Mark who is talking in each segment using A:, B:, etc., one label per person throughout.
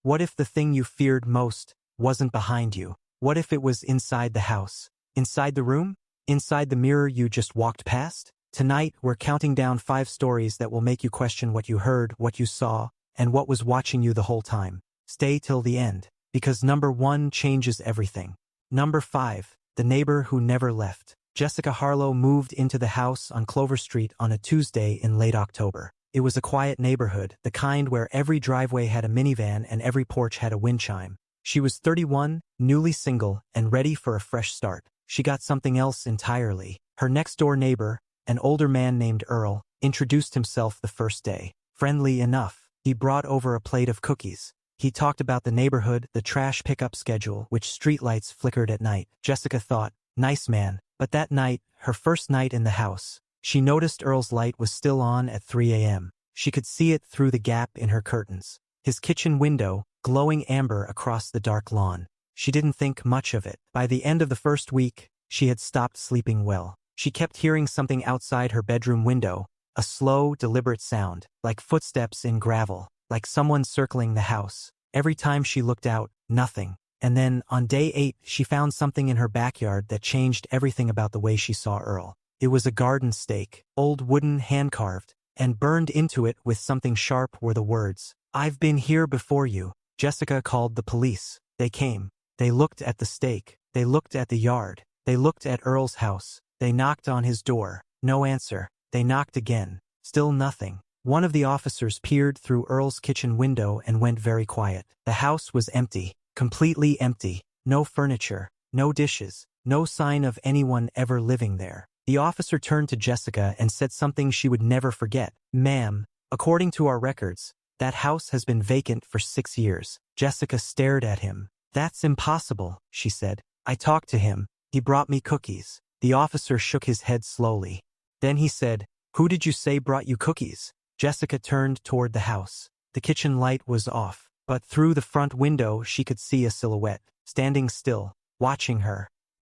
A: What if the thing you feared most wasn't behind you? What if it was inside the house? Inside the room? Inside the mirror you just walked past? Tonight, we're counting down 5 stories that will make you question what you heard, what you saw, and what was watching you the whole time. Stay till the end, because number 1 changes everything. Number 5, the neighbor who never left. Jessica Harlow moved into the house on Clover Street on a Tuesday in late October. It was a quiet neighborhood, the kind where every driveway had a minivan and every porch had a wind chime. She was 31, newly single, and ready for a fresh start. She got something else entirely. Her next-door neighbor, an older man named Earl, introduced himself the first day. Friendly enough, he brought over a plate of cookies. He talked about the neighborhood, the trash pickup schedule, which streetlights flickered at night. Jessica thought, nice man. But that night, her first night in the house, she noticed Earl's light was still on at 3 a.m. She could see it through the gap in her curtains. His kitchen window, glowing amber across the dark lawn. She didn't think much of it. By the end of the first week, she had stopped sleeping well. She kept hearing something outside her bedroom window, a slow, deliberate sound, like footsteps in gravel, like someone circling the house. Every time she looked out, nothing. And then, on day 8, she found something in her backyard that changed everything about the way she saw Earl. It was a garden stake, old wooden, hand-carved, and burned into it with something sharp were the words, "I've been here before you." Jessica called the police. They came. They looked at the stake. They looked at the yard. They looked at Earl's house. They knocked on his door. No answer. They knocked again. Still nothing. One of the officers peered through Earl's kitchen window and went very quiet. The house was empty. Completely empty. No furniture. No dishes. No sign of anyone ever living there. The officer turned to Jessica and said something she would never forget. "Ma'am, according to our records, that house has been vacant for 6 years." Jessica stared at him. "That's impossible," she said. "I talked to him. He brought me cookies." The officer shook his head slowly. Then he said, "Who did you say brought you cookies?" Jessica turned toward the house. The kitchen light was off, but through the front window she could see a silhouette, standing still, watching her.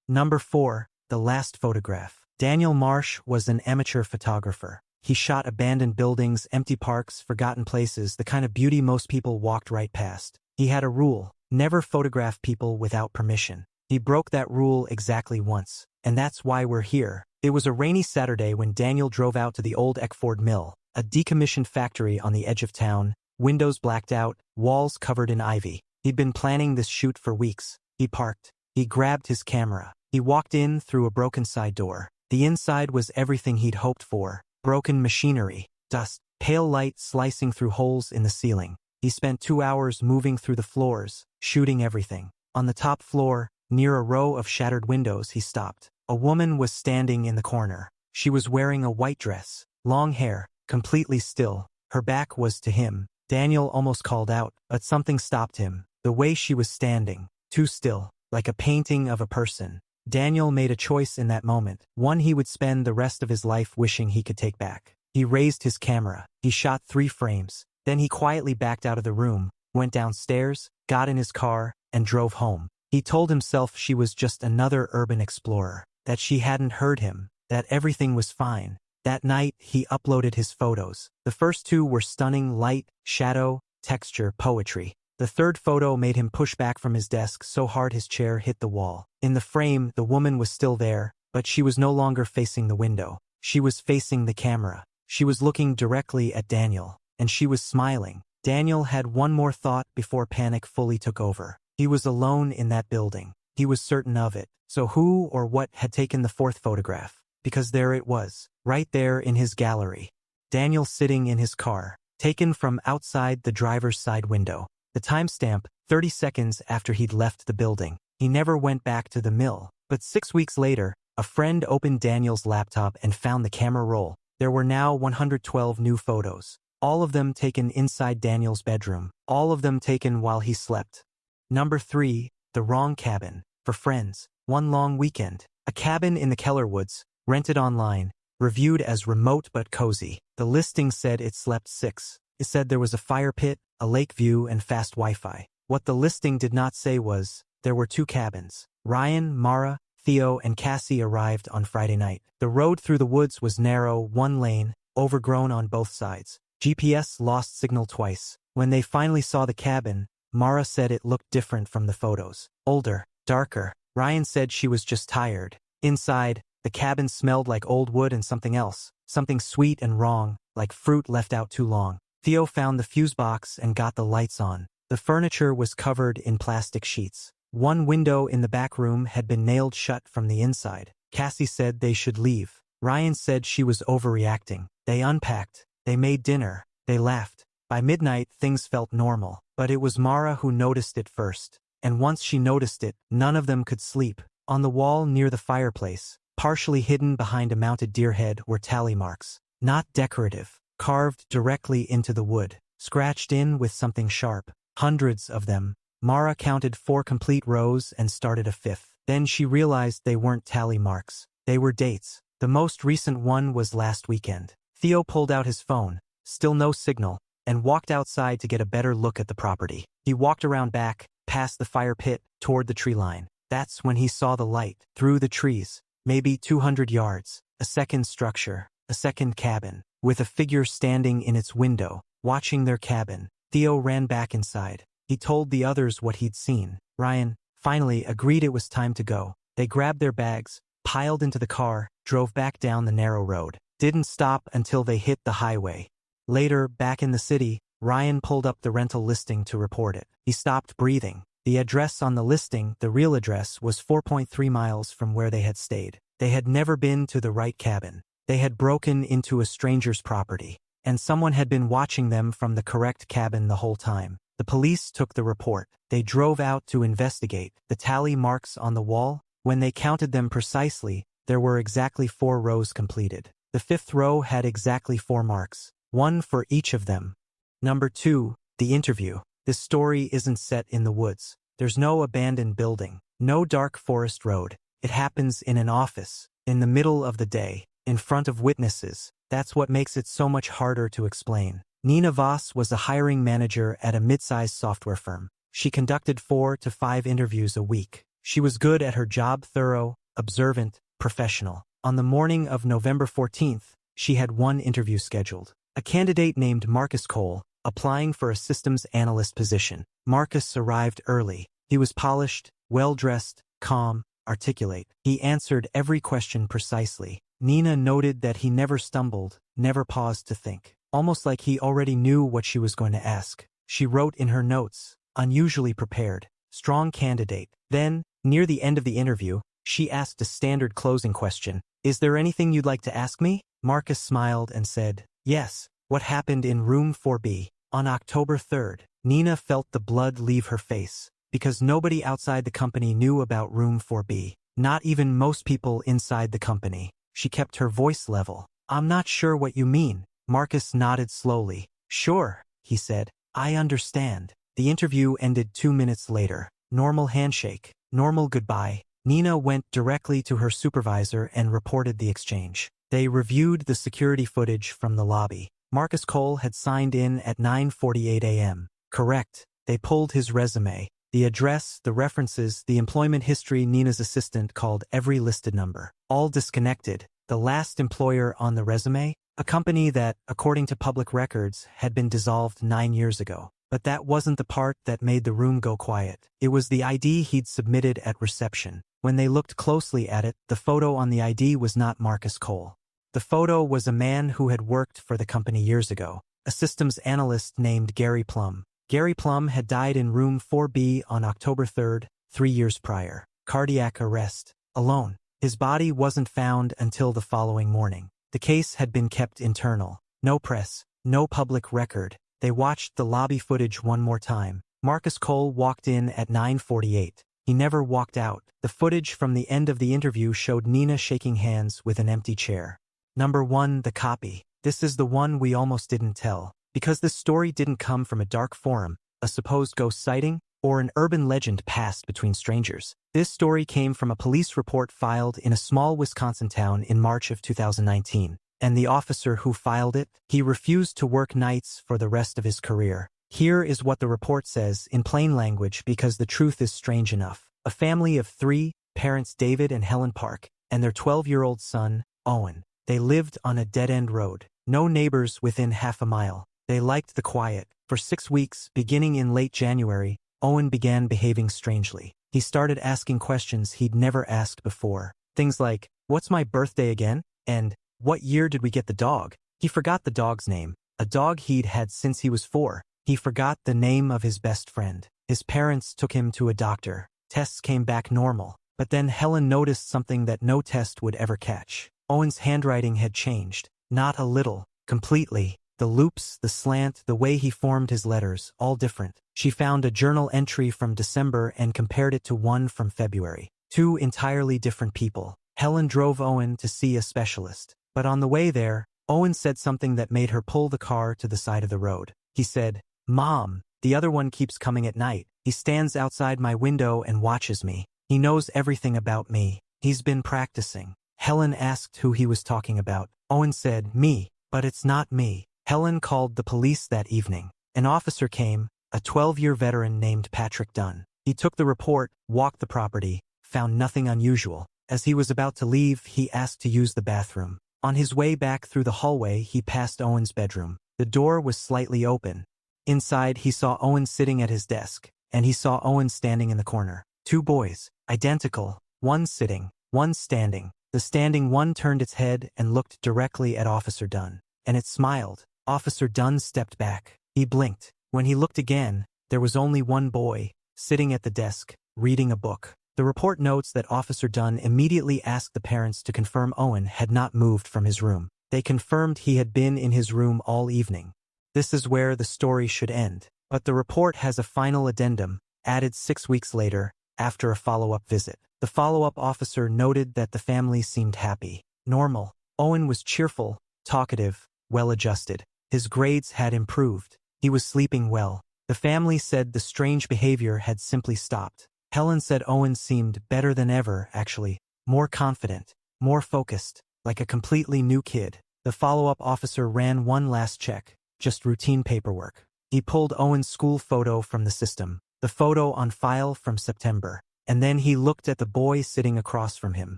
A: Number 4, the last photograph. Daniel Marsh was an amateur photographer. He shot abandoned buildings, empty parks, forgotten places, the kind of beauty most people walked right past. He had a rule: never photograph people without permission. He broke that rule exactly once, and that's why we're here. It was a rainy Saturday when Daniel drove out to the old Eckford Mill, a decommissioned factory on the edge of town, windows blacked out, walls covered in ivy. He'd been planning this shoot for weeks. He parked. He grabbed his camera. He walked in through a broken side door. The inside was everything he'd hoped for: broken machinery, dust, pale light slicing through holes in the ceiling. He spent 2 hours moving through the floors, shooting everything. On the top floor, near a row of shattered windows, he stopped. A woman was standing in the corner. She was wearing a white dress, long hair, completely still. Her back was to him. Daniel almost called out, but something stopped him. The way she was standing, too still, like a painting of a person. Daniel made a choice in that moment, one he would spend the rest of his life wishing he could take back. He raised his camera. He shot 3 frames. Then he quietly backed out of the room, went downstairs, got in his car, and drove home. He told himself she was just another urban explorer, that she hadn't heard him, that everything was fine. That night, he uploaded his photos. The first 2 were stunning: light, shadow, texture, poetry. The third photo made him push back from his desk so hard his chair hit the wall. In the frame, the woman was still there, but she was no longer facing the window. She was facing the camera. She was looking directly at Daniel, and she was smiling. Daniel had one more thought before panic fully took over. He was alone in that building. He was certain of it. So who or what had taken the 4th photograph? Because there it was, right there in his gallery. Daniel sitting in his car, taken from outside the driver's side window. The timestamp, 30 seconds after he'd left the building. He never went back to the mill. But 6 weeks later, a friend opened Daniel's laptop and found the camera roll. There were now 112 new photos. All of them taken inside Daniel's bedroom. All of them taken while he slept. Number 3, the wrong cabin. For friends. One long weekend. A cabin in the Keller Woods, rented online, reviewed as remote but cozy. The listing said it slept 6. It said there was a fire pit, a lake view, and fast Wi-Fi. What the listing did not say was, there were 2 cabins. Ryan, Mara, Theo, and Cassie arrived on Friday night. The road through the woods was narrow, 1 lane, overgrown on both sides. GPS lost signal twice. When they finally saw the cabin, Mara said it looked different from the photos. Older, darker. Ryan said she was just tired. Inside, the cabin smelled like old wood and something else. Something sweet and wrong, like fruit left out too long. Theo found the fuse box and got the lights on. The furniture was covered in plastic sheets. One window in the back room had been nailed shut from the inside. Cassie said they should leave. Ryan said she was overreacting. They unpacked. They made dinner. They laughed. By midnight, things felt normal. But it was Mara who noticed it first. And once she noticed it, none of them could sleep. On the wall near the fireplace, partially hidden behind a mounted deer head, were tally marks. Not decorative. Carved directly into the wood. Scratched in with something sharp. Hundreds of them. Mara counted 4 complete rows and started a 5th. Then she realized they weren't tally marks. They were dates. The most recent one was last weekend. Theo pulled out his phone. Still no signal. And walked outside to get a better look at the property. He walked around back, past the fire pit, toward the tree line. That's when he saw the light. Through the trees. Maybe 200 yards. A second structure. A second cabin. With a figure standing in its window, watching their cabin. Theo ran back inside. He told the others what he'd seen. Ryan finally agreed it was time to go. They grabbed their bags, piled into the car, drove back down the narrow road. Didn't stop until they hit the highway. Later, back in the city, Ryan pulled up the rental listing to report it. He stopped breathing. The address on the listing, the real address, was 4.3 miles from where they had stayed. They had never been to the right cabin. They had broken into a stranger's property. And someone had been watching them from the correct cabin the whole time. The police took the report. They drove out to investigate. The tally marks on the wall, when they counted them precisely, there were exactly 4 rows completed. The 5th row had exactly 4 marks. 1 for each of them. Number 2, the interview. This story isn't set in the woods. There's no abandoned building. No dark forest road. It happens in an office. In the middle of the day. In front of witnesses. That's what makes it so much harder to explain. Nina Voss was a hiring manager at a mid-sized software firm. She conducted 4 to 5 interviews a week. She was good at her job, thorough, observant, professional. On the morning of November 14th, she had 1 interview scheduled. A candidate named Marcus Cole, applying for a systems analyst position. Marcus arrived early. He was polished, well-dressed, calm, articulate. He answered every question precisely. Nina noted that he never stumbled, never paused to think. Almost like he already knew what she was going to ask. She wrote in her notes, unusually prepared, strong candidate. Then, near the end of the interview, she asked a standard closing question. Is there anything you'd like to ask me? Marcus smiled and said, yes. What happened in room 4B? On October 3rd, Nina felt the blood leave her face. Because nobody outside the company knew about room 4B. Not even most people inside the company. She kept her voice level. I'm not sure what you mean. Marcus nodded slowly. Sure, he said. I understand. The interview ended 2 minutes later. Normal handshake. Normal goodbye. Nina went directly to her supervisor and reported the exchange. They reviewed the security footage from the lobby. Marcus Cole had signed in at 9:48 a.m. Correct. They pulled his resume. The address, the references, the employment history. Nina's assistant called every listed number. All disconnected. The last employer on the resume? A company that, according to public records, had been dissolved 9 years ago. But that wasn't the part that made the room go quiet. It was the ID he'd submitted at reception. When they looked closely at it, the photo on the ID was not Marcus Cole. The photo was a man who had worked for the company years ago, a systems analyst named Gary Plum. Gary Plum had died in room 4B on October 3rd, 3 years prior. Cardiac arrest. Alone. His body wasn't found until the following morning. The case had been kept internal. No press, no public record. They watched the lobby footage one more time. Marcus Cole walked in at 9:48. He never walked out. The footage from the end of the interview showed Nina shaking hands with an empty chair. Number 1, the copy. This is the one we almost didn't tell. Because this story didn't come from a dark forum, a supposed ghost sighting, or an urban legend passed between strangers. This story came from a police report filed in a small Wisconsin town in March of 2019. And the officer who filed it, he refused to work nights for the rest of his career. Here is what the report says in plain language because the truth is strange enough. A family of 3, parents David and Helen Park, and their 12-year-old son, Owen. They lived on a dead-end road. No neighbors within half a mile. They liked the quiet. For 6 weeks, beginning in late January, Owen began behaving strangely. He started asking questions he'd never asked before. Things like, "What's my birthday again?" And, "What year did we get the dog?" He forgot the dog's name, a dog he'd had since he was 4. He forgot the name of his best friend. His parents took him to a doctor. Tests came back normal. But then Helen noticed something that no test would ever catch. Owen's handwriting had changed. Not a little. Completely. The loops, the slant, the way he formed his letters, all different. She found a journal entry from December and compared it to one from February. 2 entirely different people. Helen drove Owen to see a specialist. But on the way there, Owen said something that made her pull the car to the side of the road. He said, "Mom, the other one keeps coming at night. He stands outside my window and watches me. He knows everything about me. He's been practicing." Helen asked who he was talking about. Owen said, "Me, but it's not me." Helen called the police that evening. An officer came, a 12-year veteran named Patrick Dunn. He took the report, walked the property, found nothing unusual. As he was about to leave, he asked to use the bathroom. On his way back through the hallway, he passed Owen's bedroom. The door was slightly open. Inside, he saw Owen sitting at his desk, and he saw Owen standing in the corner. 2 boys, identical, one sitting, one standing. The standing one turned its head and looked directly at Officer Dunn, and it smiled. Officer Dunn stepped back. He blinked. When he looked again, there was only one boy, sitting at the desk, reading a book. The report notes that Officer Dunn immediately asked the parents to confirm Owen had not moved from his room. They confirmed he had been in his room all evening. This is where the story should end. But the report has a final addendum, added 6 weeks later, after a follow-up visit. The follow-up officer noted that the family seemed happy, normal. Owen was cheerful, talkative, well-adjusted. His grades had improved. He was sleeping well. The family said the strange behavior had simply stopped. Helen said Owen seemed better than ever, actually. More confident, more focused, like a completely new kid. The follow-up officer ran one last check, just routine paperwork. He pulled Owen's school photo from the system, the photo on file from September, and then he looked at the boy sitting across from him.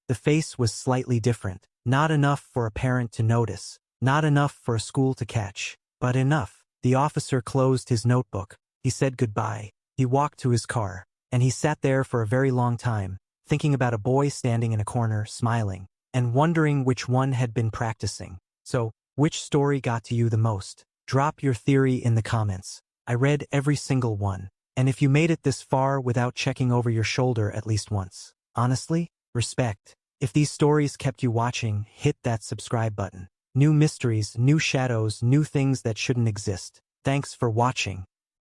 A: The face was slightly different, not enough for a parent to notice, not enough for a school to catch, but enough. The officer closed his notebook. He said goodbye. He walked to his car, and he sat there for a very long time, thinking about a boy standing in a corner, smiling, and wondering which one had been practicing. So, which story got to you the most? Drop your theory in the comments. I read every single one. And if you made it this far without checking over your shoulder at least once, honestly, respect. If these stories kept you watching, hit that subscribe button. New mysteries, new shadows, new things that shouldn't exist. Thanks for watching.